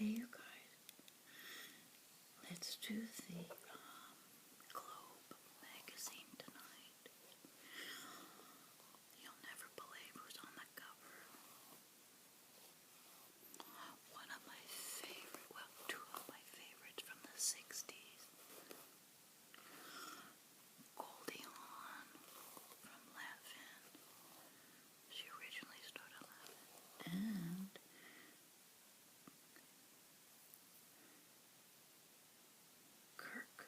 Hey, you guys, let's do the Globe magazine tonight. You'll never believe who's on the cover. One of my favorite, well, two of my favorites from the 60s. Goldie Hawn from Laugh-In. She originally started Laugh-In. And Kirk.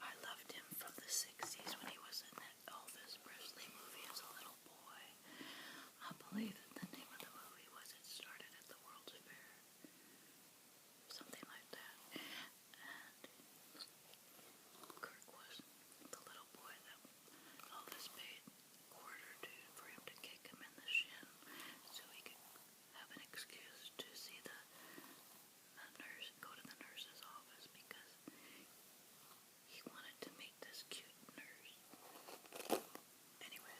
I loved him from the 60s when he was in that Elvis Presley movie as a little boy. I believe that the name of the movie was It Started at the World's Fair. Something like that. And Kirk was the little boy that Elvis paid $quarter for him to kick him in the shin so he could have an excuse to see the nurse, go to the nurse's office because he wanted to meet this cute nurse. Anyway,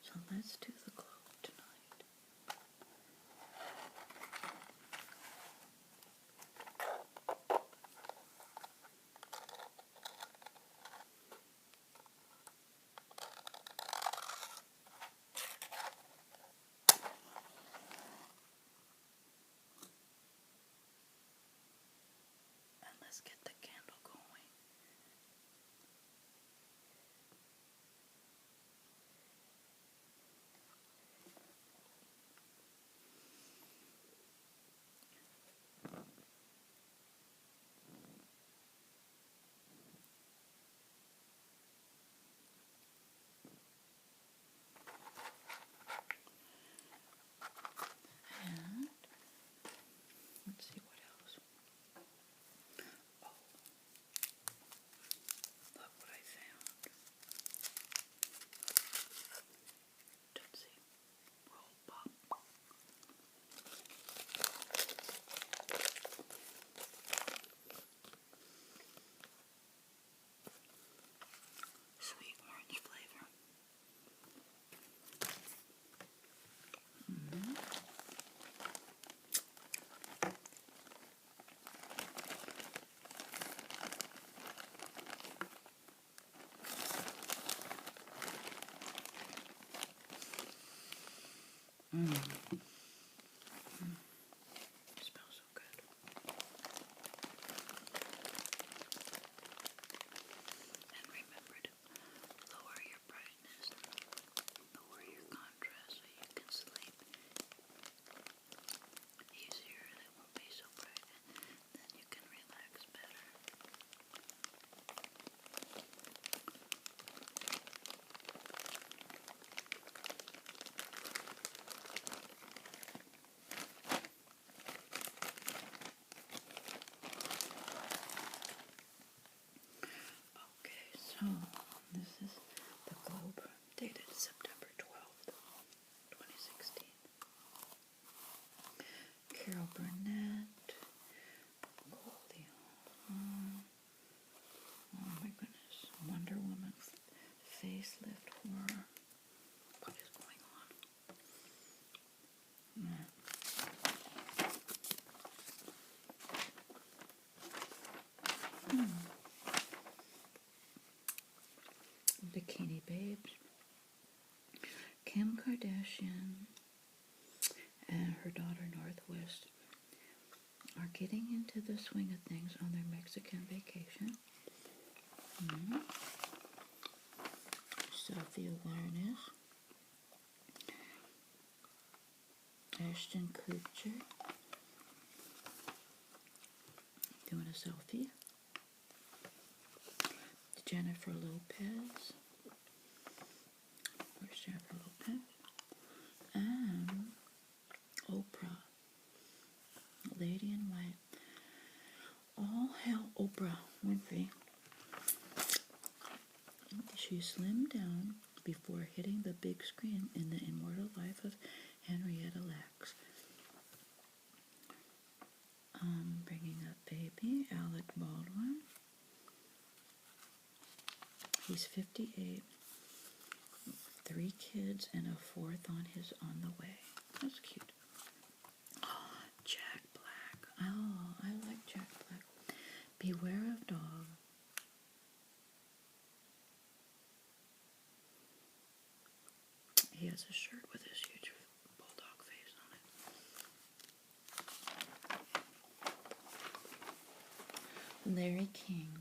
so let's do the Globe tonight. And let's get the candle going. And let's see what else. Oh, look what I found. Tootsie Roll Pop. Sweet orange flavor. It smells so good. And remember to lower your brightness, lower your contrast so you can sleep easier and it won't be so bright. And then you can relax better. Okay, so this is the Globe dated September 12th, 2016. Carol Burnett, Goldie Hawn, oh my goodness, Wonder Woman, facelift horror. What is going on? Bikini Babes. Kim Kardashian and her daughter Northwest are getting into the swing of things on their Mexican vacation. Selfie-awareness. Ashton Kutcher doing a selfie. Jennifer Lopez. Where's Jennifer Lopez? And Oprah. Lady in White. All hail Oprah Winfrey. She slimmed down before hitting the big screen in The Immortal Life of Henrietta Lacks. Bringing up baby, Alec Baldwin. He's 58, 3 kids. kids and a fourth on the way. That's cute. Oh, Jack Black. Oh, I like Jack Black. Beware of Dog. He has a shirt with his huge bulldog face on it. Larry King,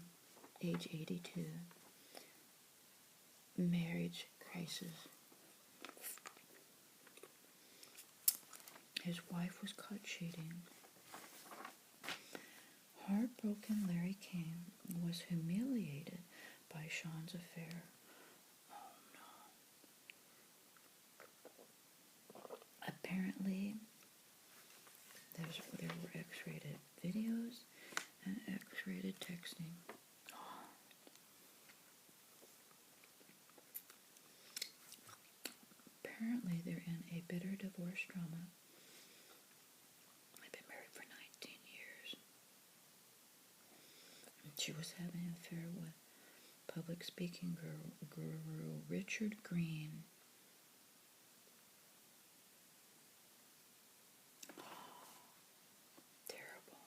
age 82. Marriage crisis. His wife was caught cheating. Heartbroken Larry King was humiliated by Sean's affair. Oh no. Apparently, there were X-rated videos and X-rated texting. Apparently, they're in a bitter divorce drama. They've been married for 19 years. She was having an affair with public speaking guru Richard Green. Terrible.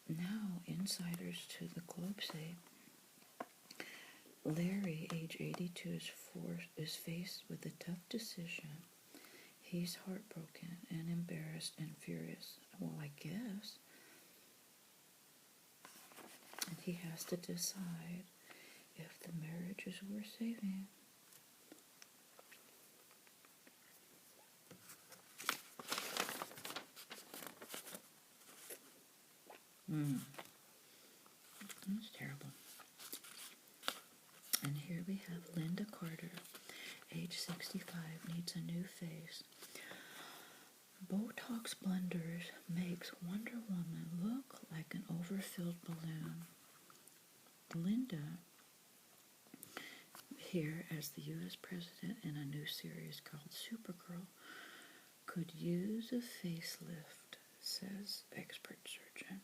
Now, insiders to the Globe say Larry, age 82, is faced with a tough decision. He's heartbroken and embarrassed and furious. Well, I guess. And he has to decide if the marriage is worth saving. That's terrible. And here we have Linda Carter, age 65, needs a new face. Botox blunders makes Wonder Woman look like an overfilled balloon. Linda, here as the U.S. President in a new series called Supergirl, could use a facelift, says expert surgeon.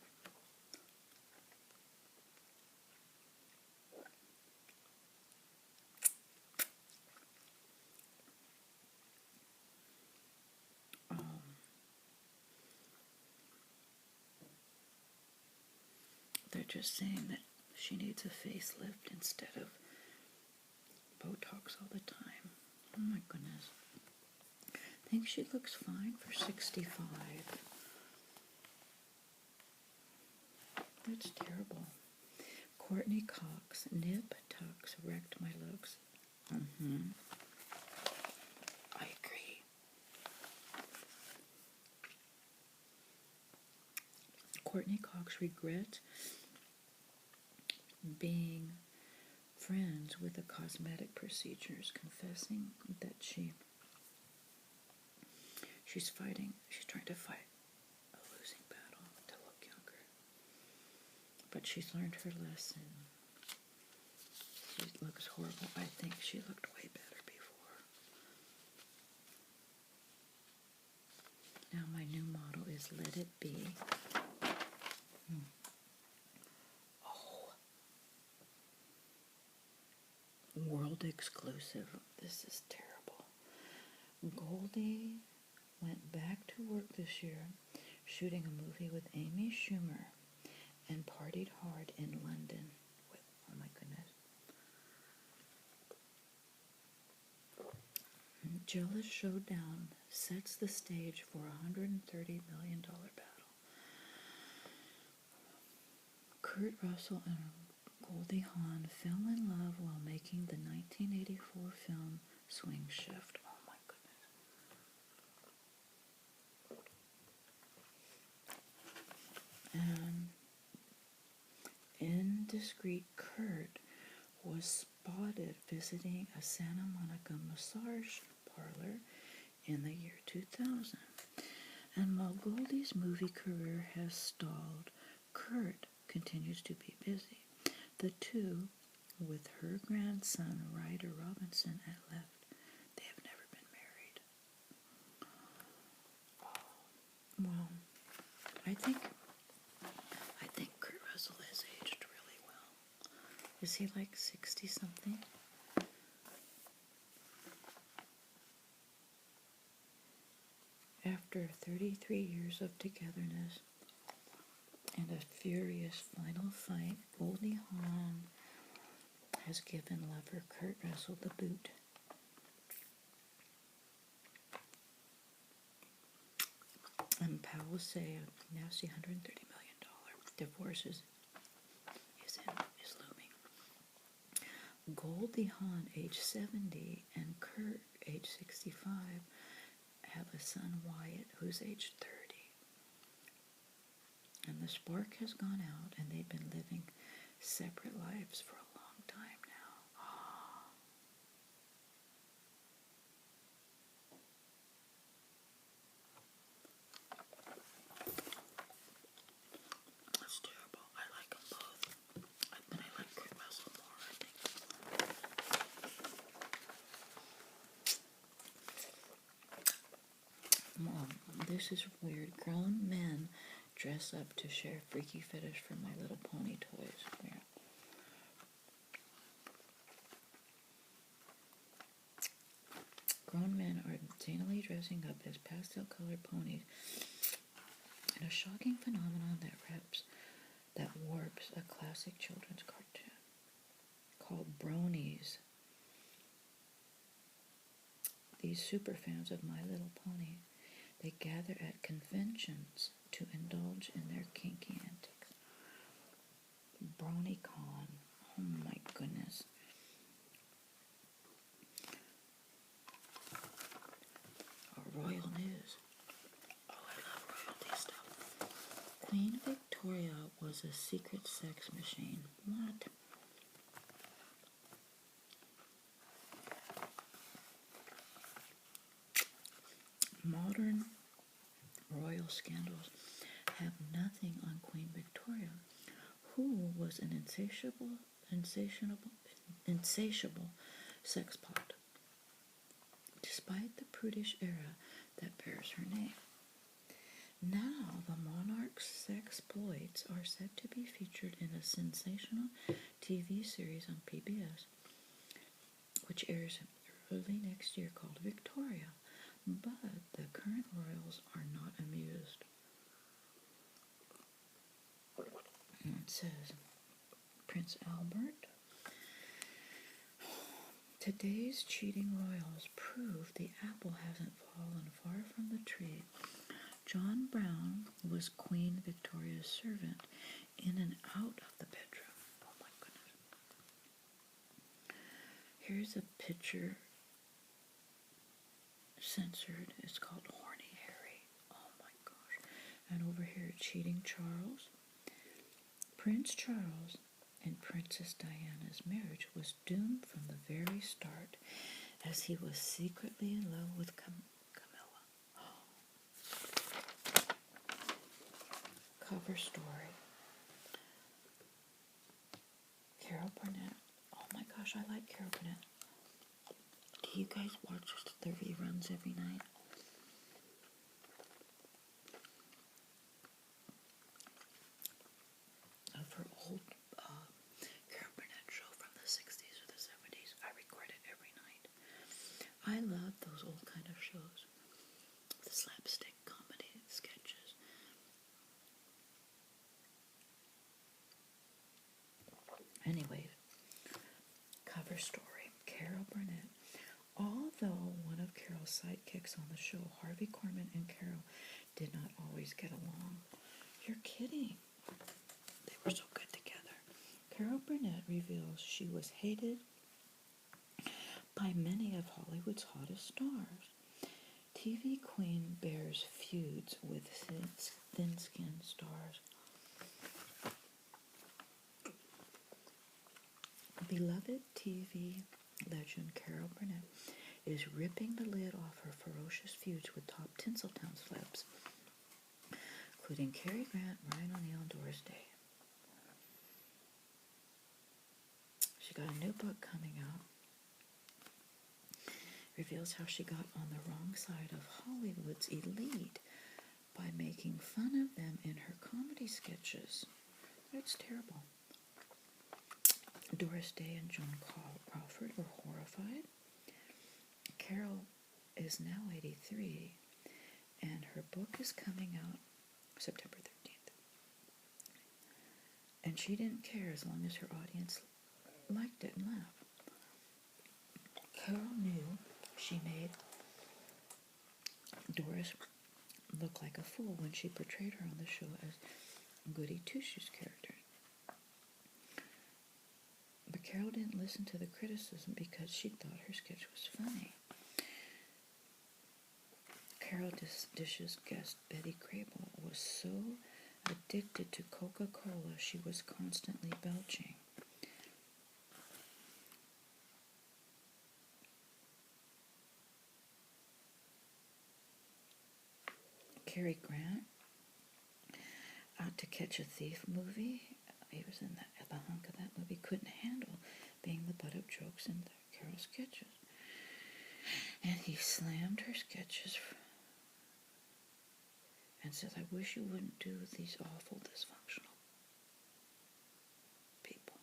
They're just saying that she needs a facelift instead of Botox all the time. Oh my goodness. I think she looks fine for 65. That's terrible. Courtney Cox, nip tucks wrecked my looks. I agree. Courtney Cox regrets being friends with the cosmetic procedures, confessing that she's trying to fight a losing battle to look younger. But she's learned her lesson. She looks horrible. I think she looked way better before. Now my new model is Let It Be. World exclusive. This is terrible. Goldie went back to work this year shooting a movie with Amy Schumer and partied hard in London with, oh my goodness. Jealous Showdown sets the stage for a $130 million battle. Kurt Russell and Goldie Hawn fell in love while making the 1984 film Swing Shift. Oh my goodness. And indiscreet Kurt was spotted visiting a Santa Monica massage parlor in the year 2000. And while Goldie's movie career has stalled, Kurt continues to be busy. The two, with her grandson Ryder Robinson at left, they have never been married. Well, I think Kurt Russell has aged really well. Is he like 60 something? After 33 years of togetherness and a furious final fight, Goldie Hawn has given lover Kurt Russell the boot. And Powell say a nasty $130 million divorce is looming. Goldie Hawn, age 70, and Kurt, age 65, have a son, Wyatt, who's age 30. And the spark has gone out, and they've been living separate lives for a long time now. That's terrible. I like them both. But I like Kurt Russell more, I think. This is weird. Grown men dress up to share freaky fetish for My Little Pony toys. Yeah. Grown men are insanely dressing up as pastel-colored ponies in a shocking phenomenon that warps a classic children's cartoon called bronies. These superfans of My Little Pony, they gather at conventions to indulge in their kinky antics. BronyCon. Oh my goodness. Royal news. Oh, I love royalty stuff. Queen Victoria was a secret sex machine. What? Modern royal scandals have nothing on Queen Victoria, who was an insatiable sex pot, despite the prudish era that bears her name. Now, the monarch's sexploits are said to be featured in a sensational TV series on PBS, which airs early next year, called Victoria. But the current royals are not amused. And it says, Prince Albert, today's cheating royals prove the apple hasn't fallen far from the tree. John Brown was Queen Victoria's servant in and out of the bedroom. Oh my goodness. Here's a picture censored. It's called Horny Harry. Oh my gosh. And over here, Cheating Charles. Prince Charles and Princess Diana's marriage was doomed from the very start, as he was secretly in love with Camilla. Cover story. Carol Burnett. Oh my gosh, I like Carol Burnett. Do you guys watch the reruns every night? Of her old Carol Burnett show from the 60s or the 70s. I record it every night. I love those old kind of shows. The slapstick comedy sketches. Anyway, cover story. Carol Burnett. Although one of Carol's sidekicks on the show, Harvey Korman, and Carol did not always get along. You're kidding. They were so good together. Carol Burnett reveals she was hated by many of Hollywood's hottest stars. TV queen bears feuds with thin-skinned stars. Beloved TV legend Carol Burnett is ripping the lid off her ferocious feuds with top Tinseltown celebs, including Cary Grant, Ryan O'Neal, and Doris Day. She got a new book coming out. Reveals how she got on the wrong side of Hollywood's elite by making fun of them in her comedy sketches. That's terrible. Doris Day and Joan Crawford were horrified. Carol is now 83, And her book is coming out September 13th. And she didn't care as long as her audience liked it and laughed. Carol knew she made Doris look like a fool when she portrayed her on the show as Goody Two-Shoes character. But Carol didn't listen to the criticism because she thought her sketch was funny. Carol Dish's guest Betty Crable was so addicted to Coca-Cola she was constantly belching. Cary Grant, Out to Catch a Thief movie, he was in the hunk of that movie, couldn't handle being the butt of jokes in Carol's sketches. And he slammed her sketches and says, I wish you wouldn't do these awful dysfunctional people.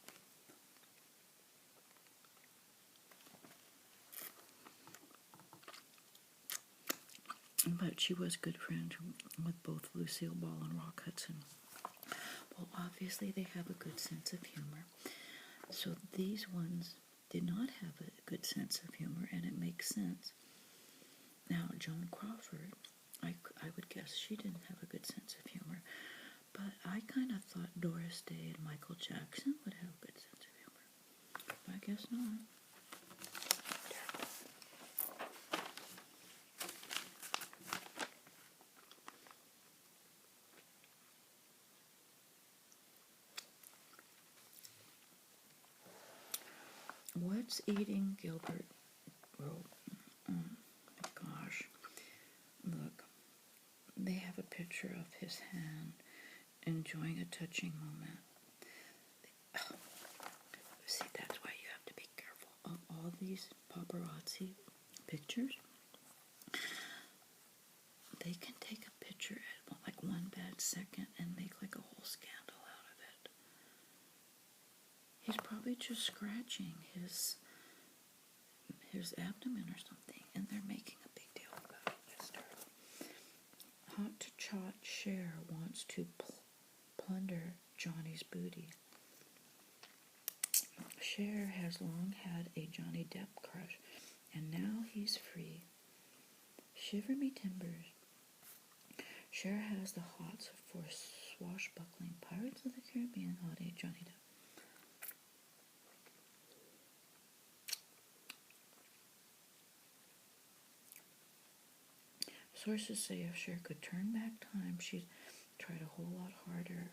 But she was good friends with both Lucille Ball and Rock Hudson. Well, obviously they have a good sense of humor. So these ones did not have a good sense of humor, and it makes sense. Now, Joan Crawford, I would guess she didn't have a good sense of humor, but I kind of thought Doris Day and Michael Jackson would have a good sense of humor. But I guess not. What's Eating Gilbert wrote? Oh my gosh. Look, they have a picture of his hand enjoying a touching moment. See, that's why you have to be careful of all these paparazzi pictures. They can take a picture at like one bad second and make like a whole scandal out of it. He's probably just scratching his abdomen or something, and they're making a big deal about it. That's terrible. Hot to Trot Cher wants to plunder Johnny's booty. Cher has long had a Johnny Depp crush, and now he's free. Shiver me timbers. Cher has the hots for swashbuckling Pirates of the Caribbean hottie Johnny Depp. Sources say if Cher could turn back time, she'd try a whole lot harder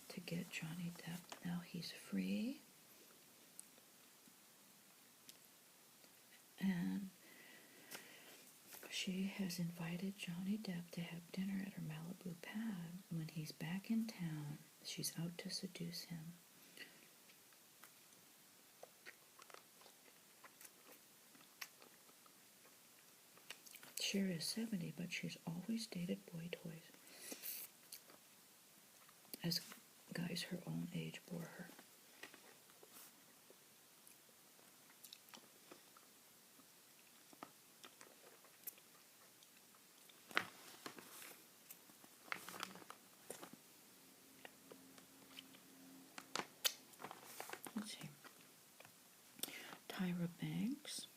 to get Johnny Depp. Now he's free. And she has invited Johnny Depp to have dinner at her Malibu pad. When he's back in town, she's out to seduce him. Cher is 70, but she's always dated boy toys, as guys her own age bore her. Let's see. Tyra Banks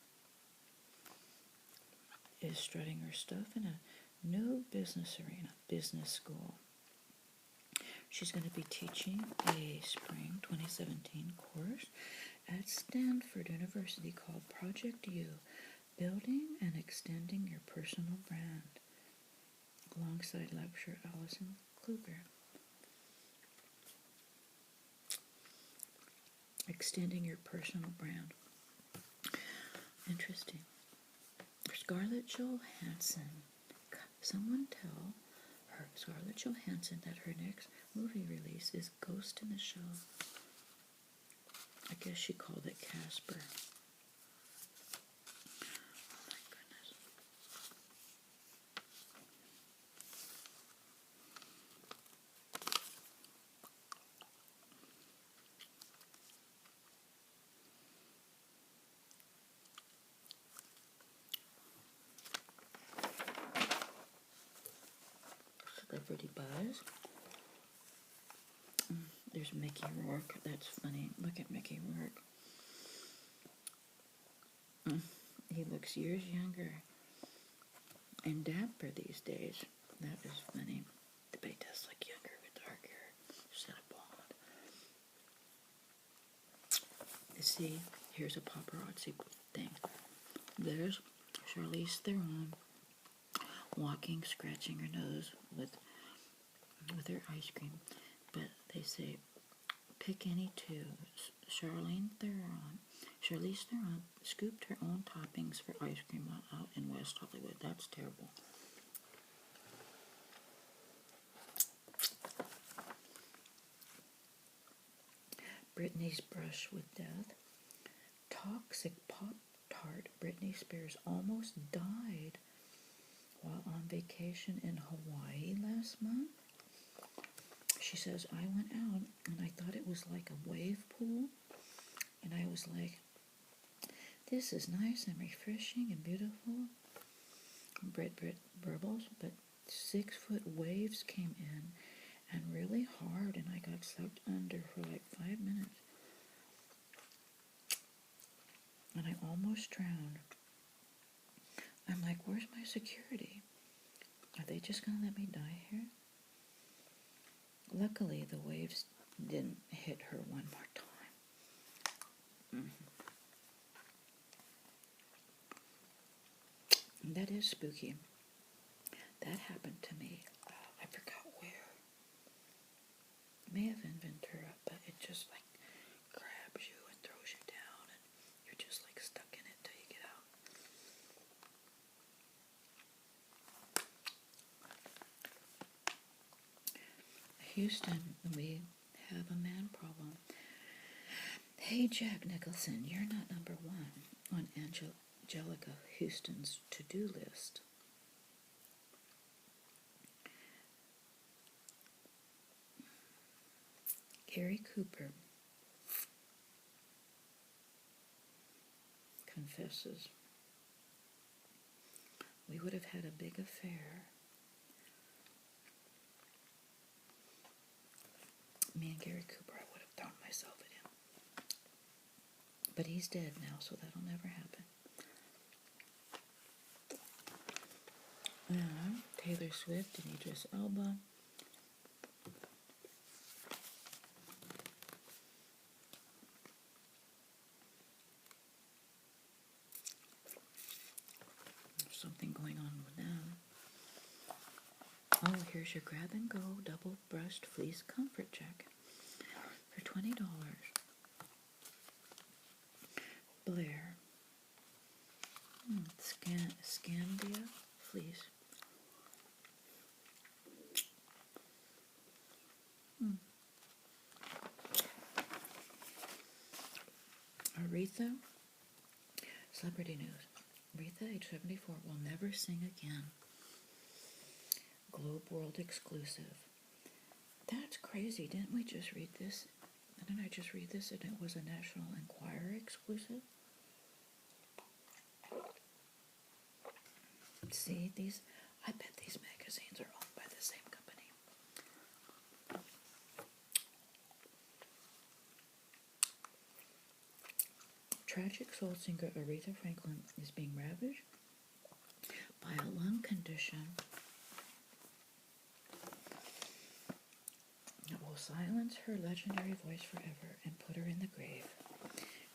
is strutting her stuff in a new business school. She's going to be teaching a spring 2017 course at Stanford University called Project U, Building and Extending Your Personal Brand, alongside lecturer Allison Kluger. Extending your personal brand. Interesting. Scarlett Johansson. Someone tell her, Scarlett Johansson, that her next movie release is Ghost in the Shell. I guess she called it Casper. Oh my goodness. Celebrity Buzz. There's Mickey Rourke. That's funny. Look at Mickey Rourke. He looks years younger and dapper these days. That is funny. The baby does look younger with dark hair instead of blonde. See, here's a paparazzi thing. There's Charlize Theron walking, scratching her nose with her ice cream. But they say, pick any two. Charlize Theron scooped her own toppings for ice cream while out in West Hollywood. That's terrible. Britney's brush with death. Toxic Pop-Tart. Britney Spears almost died while on vacation in Hawaii last month. She says, I went out and I thought it was like a wave pool. And I was like, this is nice and refreshing and beautiful. Brit burbles, but 6-foot waves came in and really hard, and I got sucked under for like 5 minutes. And I almost drowned. I'm like, where's my security? Are they just going to let me die here? Luckily, the waves didn't hit her one more time. That is spooky. That happened to me. I forgot where. It may have been Ventura, but it just like grabs you and throws you down, and you're just like stuck in it till you get out. Houston, we have a man problem. Hey, Jack Nicholson, you're not number one on Angelica Houston's to-do list. Gary Cooper confesses, we would have had a big affair. Me and Gary Cooper, I would have thrown myself at him. But he's dead now, so that'll never happen. Taylor Swift and Idris Elba. There's something going on with them. Oh, here's your grab and go double brushed fleece comfort jacket for $20. Blair. Scandia fleece. Aretha. Celebrity news. Aretha, age 74, will never sing again. Globe World exclusive. That's crazy. Didn't we just read this? Didn't I just read this and it was a National Enquirer exclusive? See, I bet these magazines are owned by the same company. Tragic soul singer Aretha Franklin is being ravaged by a lung condition that will silence her legendary voice forever and put her in the grave.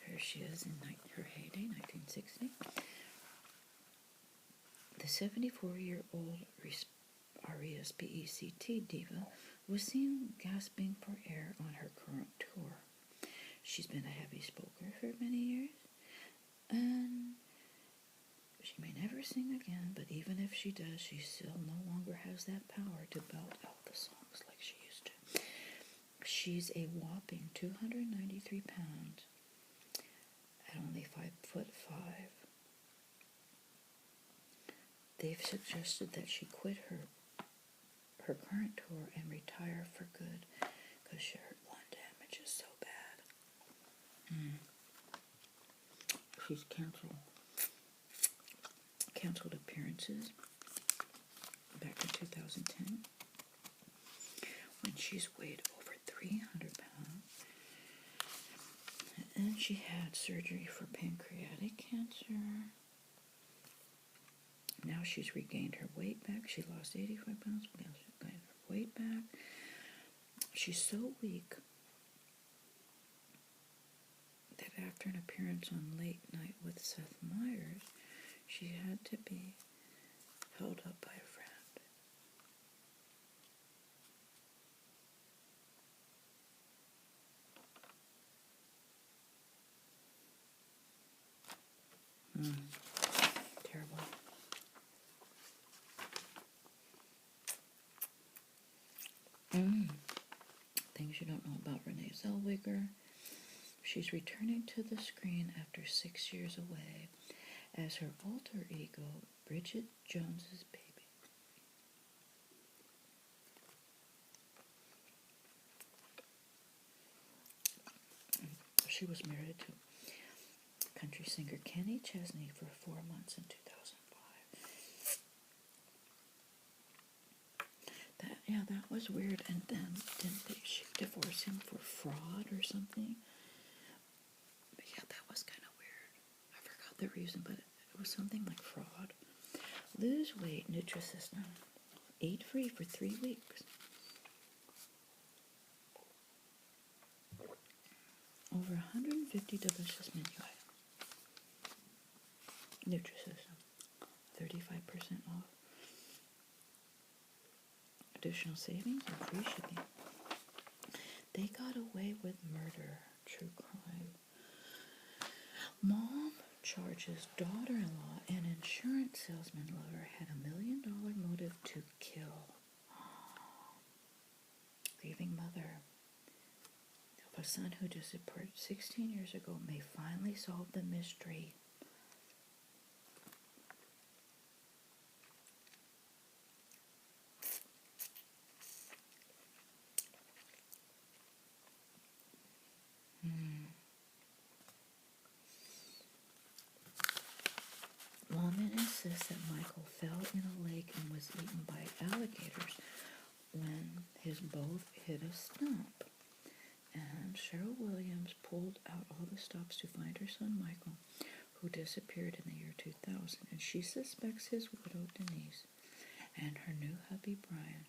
Here she is in her heyday, 1960. The 74-year-old R-E-S-P-E-C-T diva was seen gasping for air on her current tour. She's been a heavy smoker for many years, and she may never sing again, but even if she does, she still no longer has that power to belt out the songs like she used to. She's a whopping 293 pounds at only 5'5". They've suggested that she quit her current tour and retire for good because her lung damage is so bad. She's canceled appearances back in 2010. And she's weighed over 300 pounds. And she had surgery for pancreatic cancer. Now she's regained her weight back. She lost 85 pounds. Now she's gained her weight back. She's so weak that after an appearance on Late Night with Seth Meyers, she had to be held up by a friend. Terrible. Things you don't know about Renee Zellweger. She's returning to the screen after 6 years away as her alter ego, Bridget Jones's baby. She was married to country singer Kenny Chesney for 4 months in 2005. That was weird. And then didn't she divorce him for fraud or something? But yeah, that was kind of weird. I forgot the reason, but it was something like fraud. Lose weight, Nutrisystem. Eat free for 3 weeks. Over 150 delicious menu items. Nutrisystem. 35% off. Additional savings and free shipping. They got away with murder. True crime. Mom charges daughter-in-law and insurance salesman lover had $1 million motive to kill. Grieving mother of a son who disappeared 16 years ago may finally solve the mystery. Lawmen insist that Michael fell in a lake and was eaten by alligators when his boat hit a stump. And Cheryl Williams pulled out all the stops to find her son Michael, who disappeared in the year 2000. And she suspects his widow Denise and her new hubby Brian.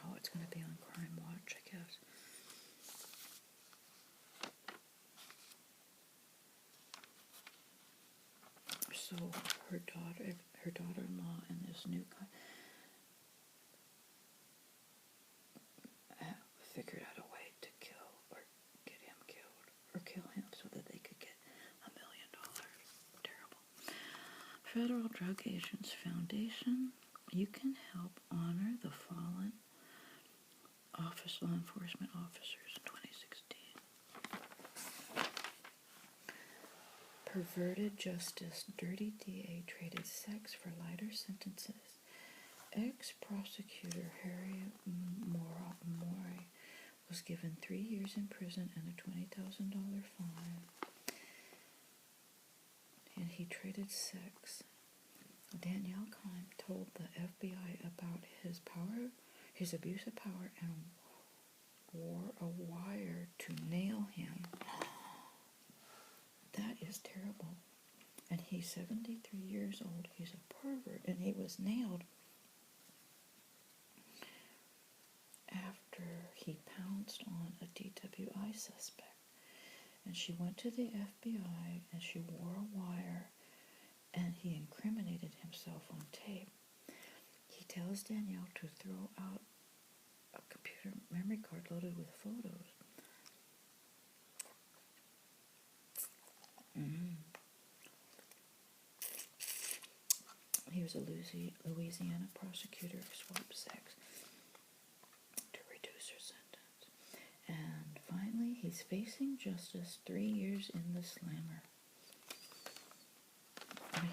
Oh, it's going to be on Crime Watch, I guess. So her daughter-in-law, and this new guy figured out a way to kill or get him killed or kill him so that they could get $1 million. Terrible. Federal Drug Agents Foundation. You can help honor the fallen law enforcement officers in 2016. Perverted justice. Dirty DA traded sex for lighter sentences. Ex-prosecutor Harry Morey was given 3 years in prison and a $20,000 fine. And he traded sex. Danielle Kime told the FBI about his abuse of power, and wore a wire to nail him. That is terrible. And he's 73 years old. He's a pervert, and he was nailed after he pounced on a DWI suspect. And she went to the FBI, and she wore a wire, and he incriminated himself on tape. He tells Danielle to throw out a computer memory card loaded with photos. He was a Louisiana prosecutor who swapped sex to reduce her sentence. And finally, he's facing justice 3 years in the slammer.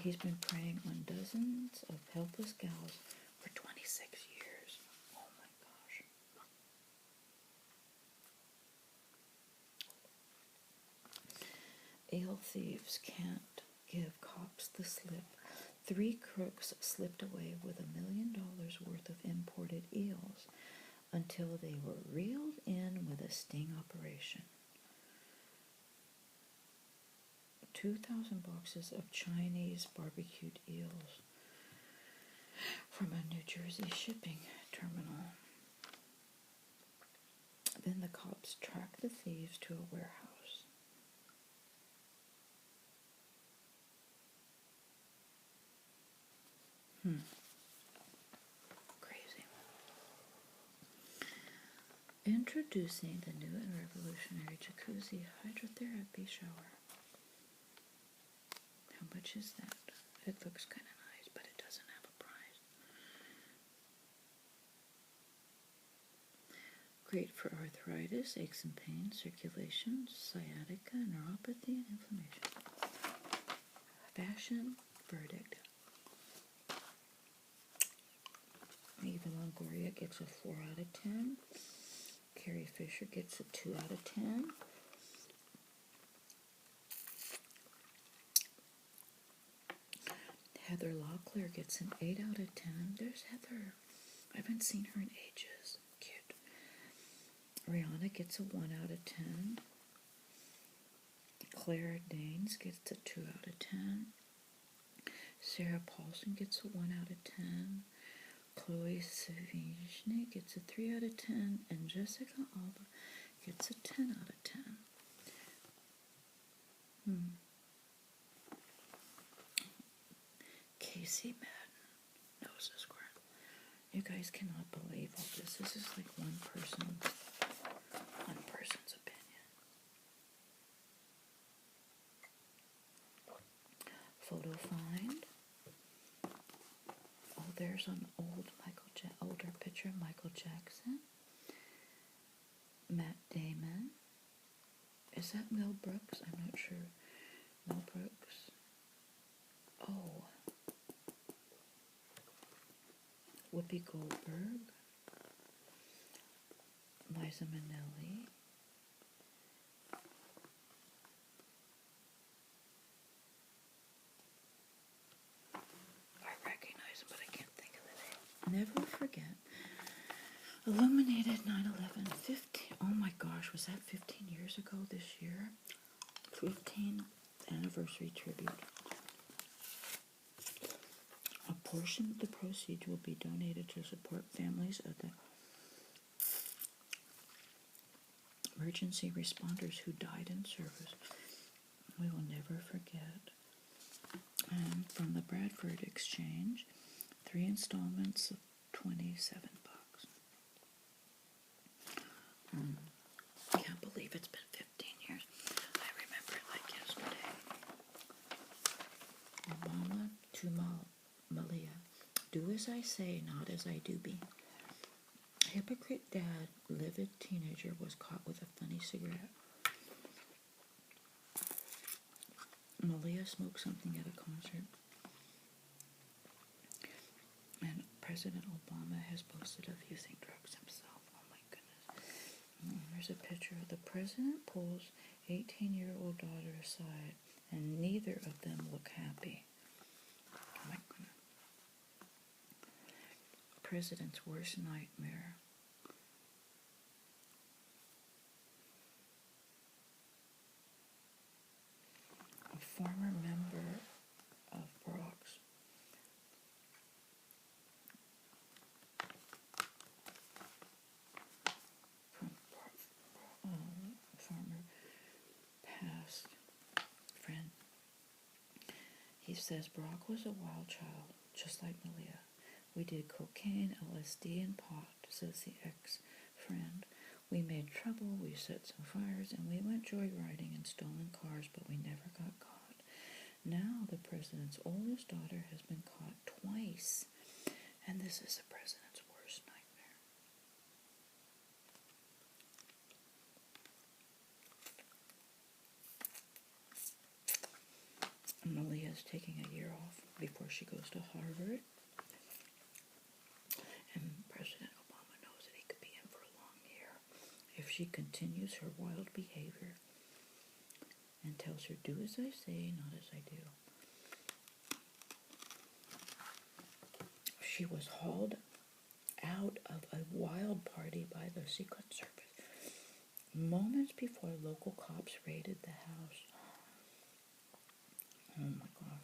He's been preying on dozens of helpless gals for 26 years. Oh my gosh. Ale thieves can't give cops the slip. 3 crooks slipped away with $1 million worth of imported eels until they were reeled in with a sting operation. 2,000 boxes of Chinese barbecued eels from a New Jersey shipping terminal. Then the cops tracked the thieves to a warehouse. Crazy. Introducing the new and revolutionary jacuzzi hydrotherapy shower. How much is that? It looks kind of nice, but it doesn't have a price. Great for arthritis, aches and pains, circulation, sciatica, neuropathy, and inflammation. Fashion verdict. Eva Longoria gets a 4 out of 10. Carrie Fisher gets a 2 out of 10. Heather Locklear gets an 8 out of 10. There's Heather. I haven't seen her in ages. Cute. Rihanna gets a 1 out of 10. Clara Danes gets a 2 out of 10. Sarah Paulson gets a 1 out of 10. Chloe Sevigny gets a 3 out of 10. And Jessica Alba gets a 10 out of 10. Casey Madden knows this crap. You guys cannot believe all this. This is like one person's opinion. Photo find. Oh, there's an older picture of Michael Jackson. Matt Damon. Is that Mel Brooks? I'm not sure. Mel Brooks. Oh. Whoopi Goldberg, Liza Minnelli, I recognize him, but I can't think of the name. Never forget. Illuminated 9/11. 15. Oh my gosh, was that 15 years ago this year? 15th anniversary tribute. A portion of the proceeds will be donated to support families of the emergency responders who died in service. We will never forget. And from the Bradford Exchange, 3 installments of $27. Can't believe it's been 15 years. I remember it like yesterday. Obama to Malia. Do as I say, not as I do be. Hypocrite dad, livid teenager, was caught with a funny cigarette. Malia smoked something at a concert. And President Obama has boasted of using drugs himself. Oh my goodness. There's a picture of the president pulls 18-year-old daughter aside, and neither of them look happy. Oh my goodness. President's worst nightmare. A former member of Barack's former past friend. He says Barack was a wild child, just like Malia. We did cocaine, LSD, and pot, says the ex-friend. We made trouble, we set some fires, and we went joyriding in stolen cars, but we never got caught. Now the president's oldest daughter has been caught twice, and this is the president's worst nightmare. Malia's taking a year off before she goes to Harvard. And President Obama knows that he could be in for a long year if she continues her wild behavior and tells her, do as I say, not as I do. She was hauled out of a wild party by the Secret Service moments before local cops raided the house. Oh my God.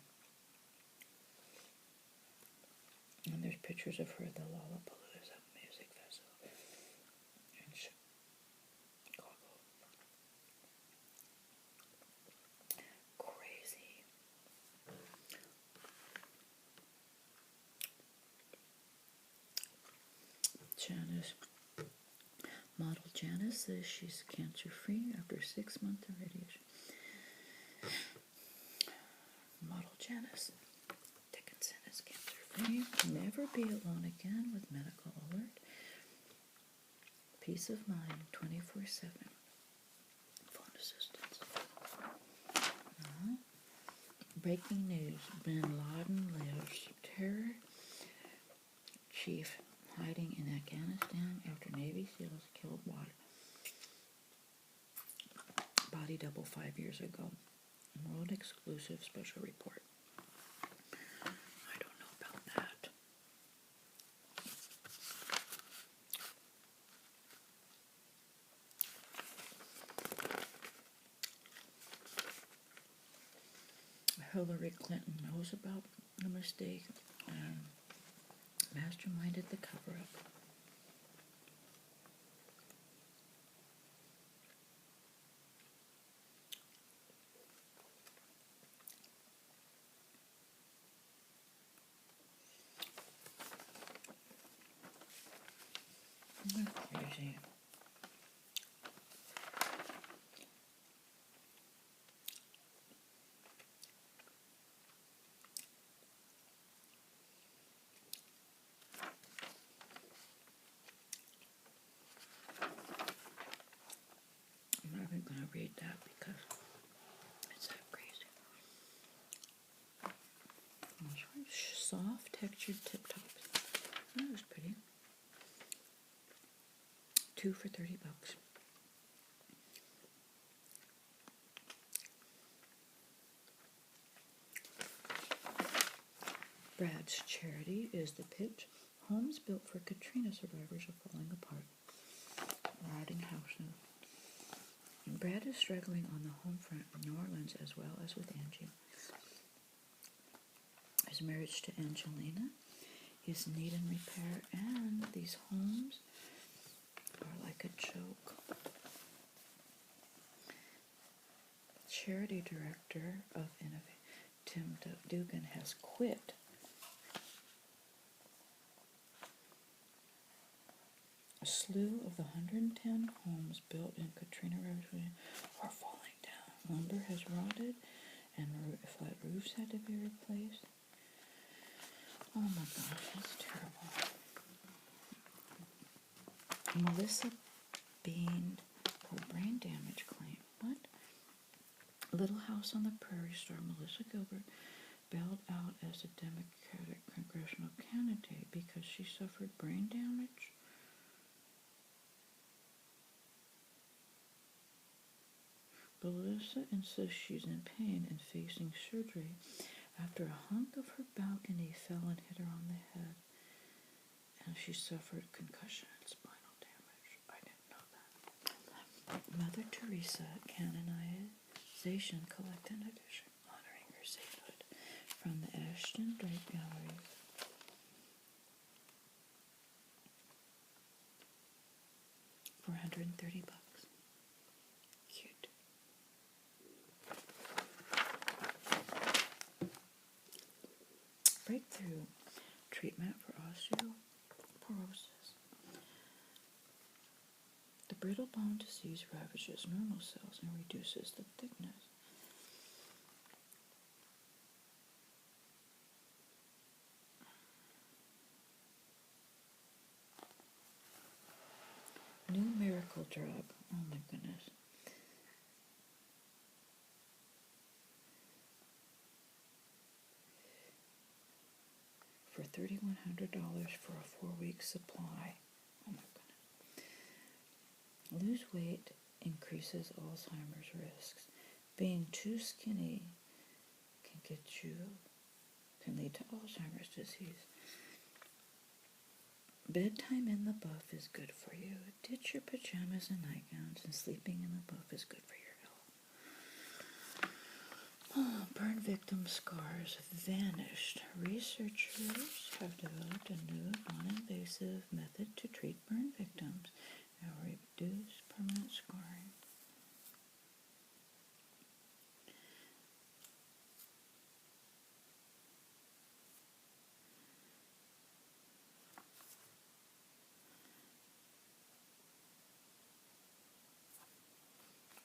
And there's pictures of her at the Lollapalooza Music Festival in Chicago. Crazy. Janice. Model Janice says she's cancer-free after 6 months of radiation. Model Janice Dickinson is cancer-free. Never be alone again with medical alert. Peace of mind 24/7. Phone assistance. Breaking news. Bin Laden lives. Terror chief hiding in Afghanistan after Navy SEALs killed body double 5 years ago. World exclusive special report. I don't know about that. Hillary Clinton knows about the mistake and masterminded the cover-up. Crazy. I'm not even going to read that because it's that crazy. Soft textured tip tops. That was pretty. 2 for $30. Brad's charity is the pitch. Homes built for Katrina survivors are falling apart. Rotting houses. Brad is struggling on the home front in New Orleans as well as with Angie. His marriage to Angelina is need in repair, and these homes are like a joke. Charity director of Innovate, Tim Dugan, has quit. A slew of the 110 homes built in Katrina are falling down. Lumber has rotted, and flat roofs had to be replaced. Oh my gosh, that's terrible. Melissa Bean, her brain damage claim. What? Little House on the Prairie star Melissa Gilbert bailed out as a Democratic congressional candidate because she suffered brain damage. Melissa insists she's in pain and facing surgery after a hunk of her balcony fell and hit her on the head, and she suffered concussion and spinal damage. I didn't know that. Mother Teresa canonization collected edition honoring her sainthood from the Ashton Drake Gallery. For $130. Cute. Breakthrough treatment for osteoporosis. The brittle bone disease ravages normal cells and reduces the thickness. New miracle drug. Oh my goodness. For $3,100 for a 4-week supply. Oh my goodness. Lose weight increases Alzheimer's risks. Being too skinny can lead to Alzheimer's disease. Bedtime in the buff is good for you. Ditch your pajamas and nightgowns, and sleeping in the buff is good for your health. Oh, burn victim scars vanished. Researchers have developed a new non-invasive method to treat burn victims and reduce permanent scarring.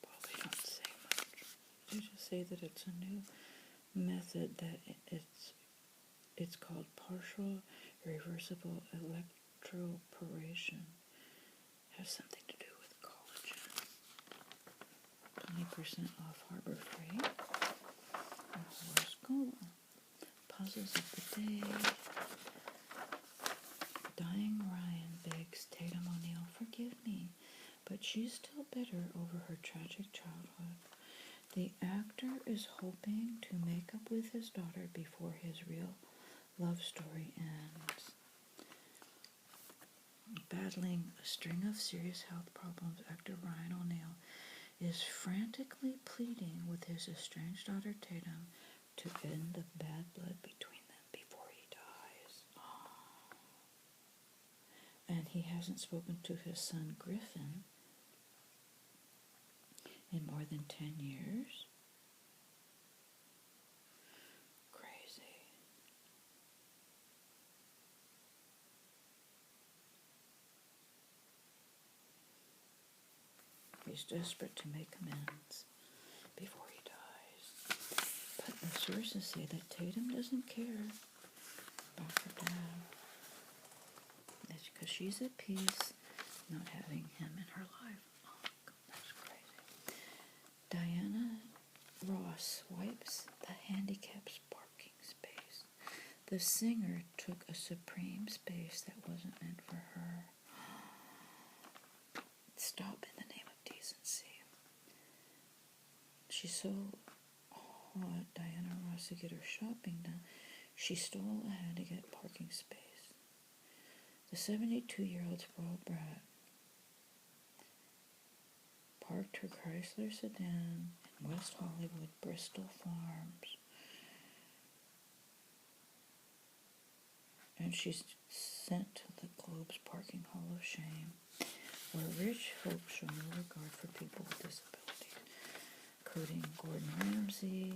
Well, they don't say much. They just say that it's a new method that it's called partial reversible electroporation. Has something to do with collagen. 20% off Harbor Freight. Horoscope. Puzzles of the day. Dying Ryan begs Tatum O'Neal, forgive me, but she's still bitter over her tragic childhood. The actor is hoping to make up with his daughter before his real love story ends. Battling a string of serious health problems, actor Ryan O'Neal is frantically pleading with his estranged daughter Tatum to end the bad blood between them before he dies. And he hasn't spoken to his son Griffin in more than 10 years. Crazy. He's desperate to make amends before he dies. But the sources say that Tatum doesn't care about her dad. That's because she's at peace not having him in her life. Oh, God, that's crazy. Diana Ross wipes the handicap's parking space. The singer took a supreme space that wasn't meant for her. Stop in the name of decency. She's so hot, Diana Ross, to get her shopping done. She stole a handicap parking space. The 72-year-old spoiled brat parked her Chrysler sedan in West Hollywood, Bristol Farms. And she's sent to the Globe's Parking Hall of Shame, where rich folks show no regard for people with disabilities, including Gordon Ramsay,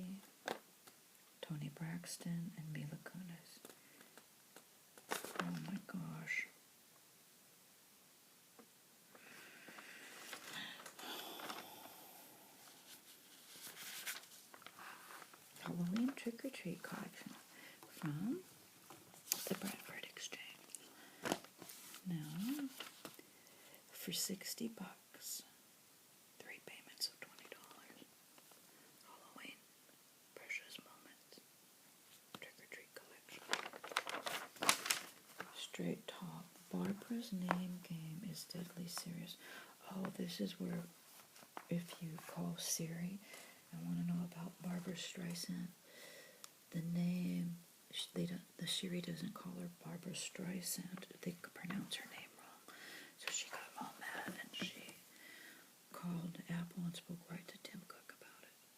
Toni Braxton, and Mila Kunis. Oh my gosh. Halloween trick-or-treat collection from the Bradford Exchange. Now, for $60, 3 payments of $20. Halloween Precious Moments trick-or-treat collection. Straight top. Barbara's name game is deadly serious. Oh, this is where if you call Siri and want to know about Barbara Streisand, the name, the Siri doesn't call her Barbara Streisand. They pronounce her name wrong. So she got all mad and she called Apple and spoke right to Tim Cook about it.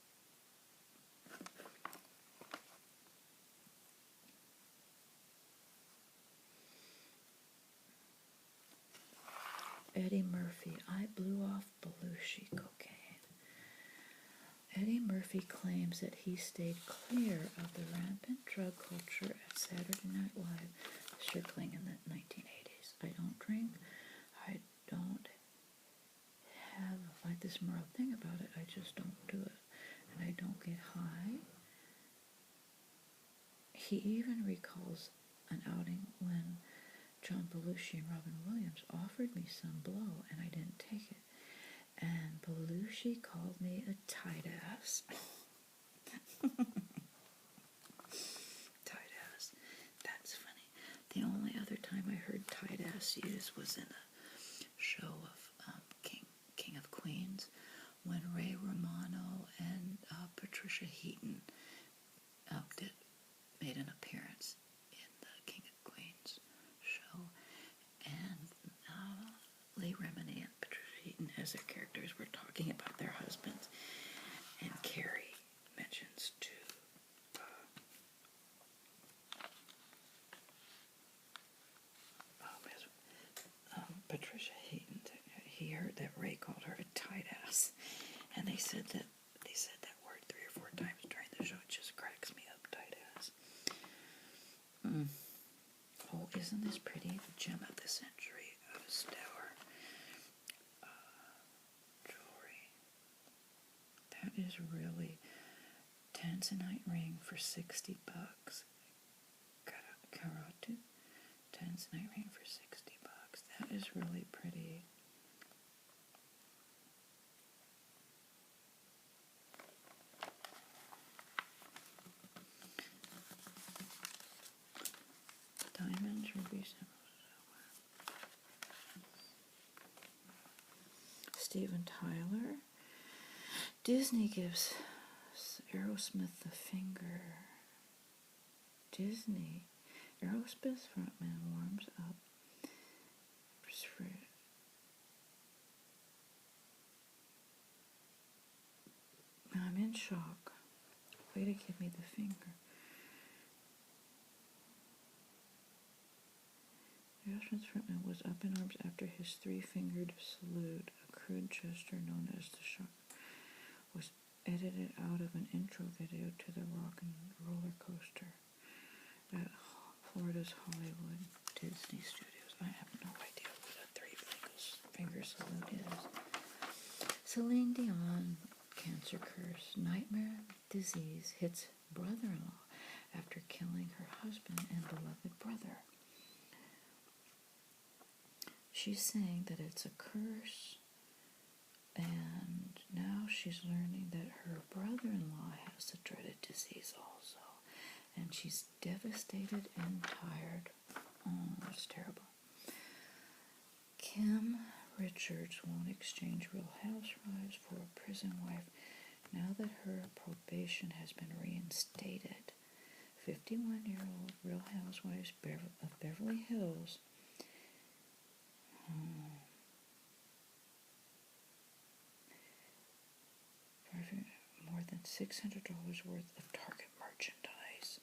Eddie Murphy, I blew off Belushi cocaine. Eddie Murphy claims that he stayed clear of the rampant drug culture at Saturday Night Live circling in the 1980s. I don't drink. I don't have like this moral thing about it. I just don't do it. And I don't get high. He even recalls an outing when John Belushi and Robin Williams offered me some blow and I didn't take it. And Belushi called me a tight ass. Tight ass. That's funny. The only other time I heard tight ass used was in a show of King of Queens when Ray Romano and Patricia Heaton made an appearance in the King of Queens show. is really tanzanite ring for $60. Karatu tanzanite ring for $60. That is really pretty. Diamonds, rubies, Steven Tyler. Disney gives Aerosmith the finger. Disney. Aerosmith frontman warms up. I'm in shock. Way to give me the finger. Aerosmith's frontman was up in arms after his three-fingered salute, a crude gesture known as the shock, was edited out of an intro video to the Rock and Roller Coaster at Florida's Hollywood Disney Studios. I have no idea what a three-finger salute is. Celine Dion, cancer curse, nightmare disease hits brother-in-law after killing her husband and beloved brother. She's saying that it's a curse, and now she's learning that her brother-in-law has the dreaded disease also, and she's devastated and tired. Oh, it's terrible. Kim Richards won't exchange Real Housewives for a prison wife now that her probation has been reinstated. 51-year-old Real Housewives of Beverly Hills more than $600 worth of Target merchandise,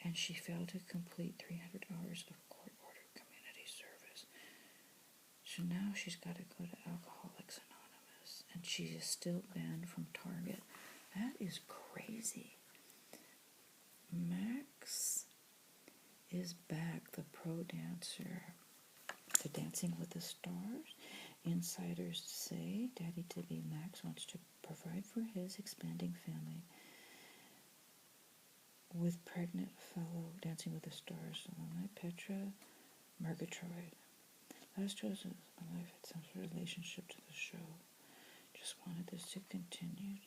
and she failed to complete 300 hours of court-ordered community service. So now she's got to go to Alcoholics Anonymous, and she is still banned from Target. That is crazy. Max is back, the pro dancer. The Dancing with the Stars. Insiders say Daddy-to-be Max wants to provide for his expanding family with pregnant fellow Dancing with the Stars alumni Petra Murgatroyd. Last choice of my life had some sort of relationship to the show. Just wanted this to continue.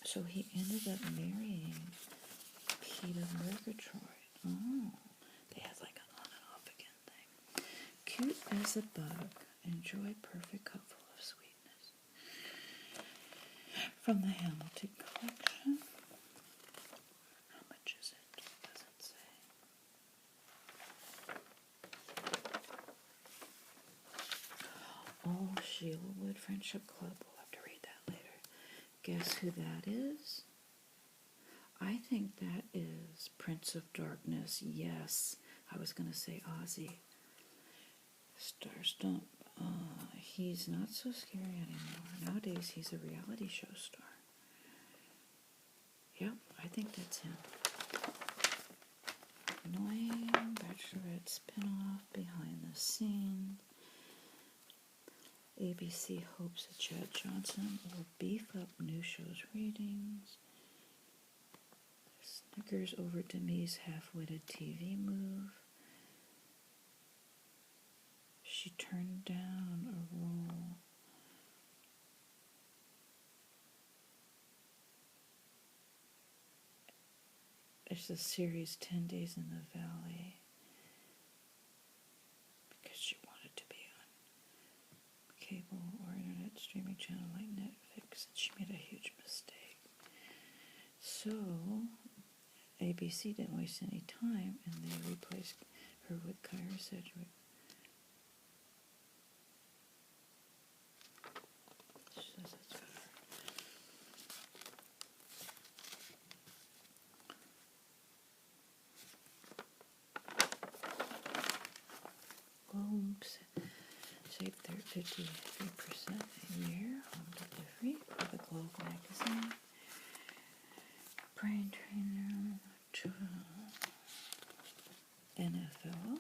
So he ended up marrying Peter Murgatroyd. Oh, they had like an on and off again thing. Cute as a bug. Enjoy perfect cup full of sweetness. From the Hamilton collection. How much is it? Doesn't say. Oh, Sheila Wood Friendship Club. We'll have to read that later. Guess who that is? I think that is Prince of Darkness. Yes, I was going to say Ozzy. Star Stump. He's not so scary anymore. Nowadays, he's a reality show star. Yep, I think that's him. Annoying Bachelorette spinoff, behind the scenes. ABC hopes that Chad Johnson will beef up new show's ratings. Snickers over Demi's half-witted TV move. She turned down a role. It's the series 10 Days in the Valley because she wanted to be on cable or internet streaming channel like Netflix, and she made a huge mistake. So ABC didn't waste any time, and they replaced her with Kyra Sedgwick. She says that's better. Globes save 53% a year on delivery for the Globe magazine. Brain trainer to NFL.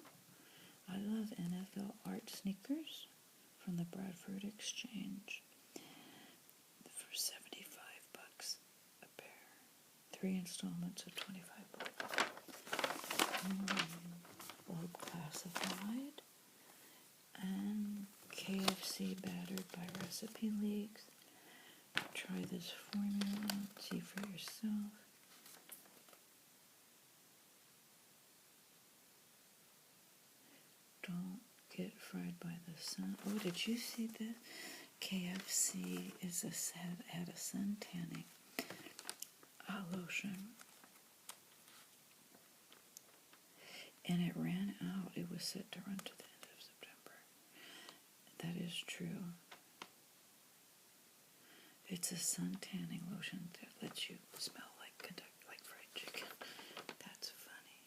I love NFL art sneakers from the Bradford Exchange. 3 installments of 25 bucks. Old Classified. And KFC Battered by Recipe Leaks. Try this formula. See for yourself. Don't get fried by the sun. Oh, did you see this? KFC had a sun tanning lotion. And it ran out. It was set to run to the end of September. That is true. It's a sun tanning lotion that lets you smell like fried chicken. That's funny.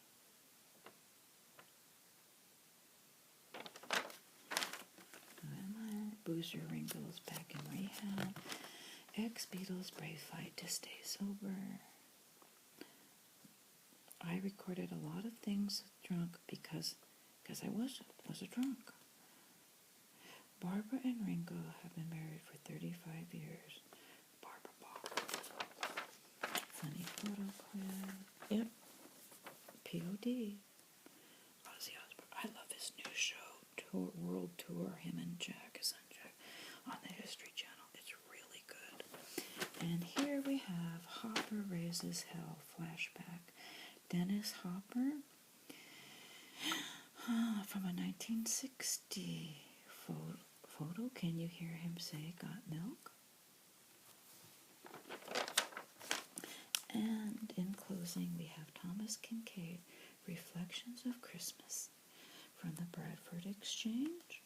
Boozer Ringles back in rehab. Ex-Beatles brave fight to stay sober. I recorded a lot of things drunk because I was a drunk. Barbara and Ringo have been married for 35 years. Barbara. Funny photo clip. Yep. P.O.D. Ozzy Osbourne. I love his new show, World Tour, him and Jack, his son Jack, on the History Channel. It's really good. And here we have Hopper Raises Hell flashback. Dennis Hopper from a 1960 photo. Can you hear him say, "Got milk?" And in closing, we have Thomas Kincaid, Reflections of Christmas, from the Bradford Exchange,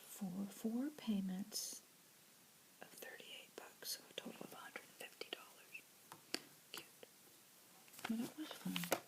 for 4 payments of 38 bucks, so a total of $150. Cute. But it was fun.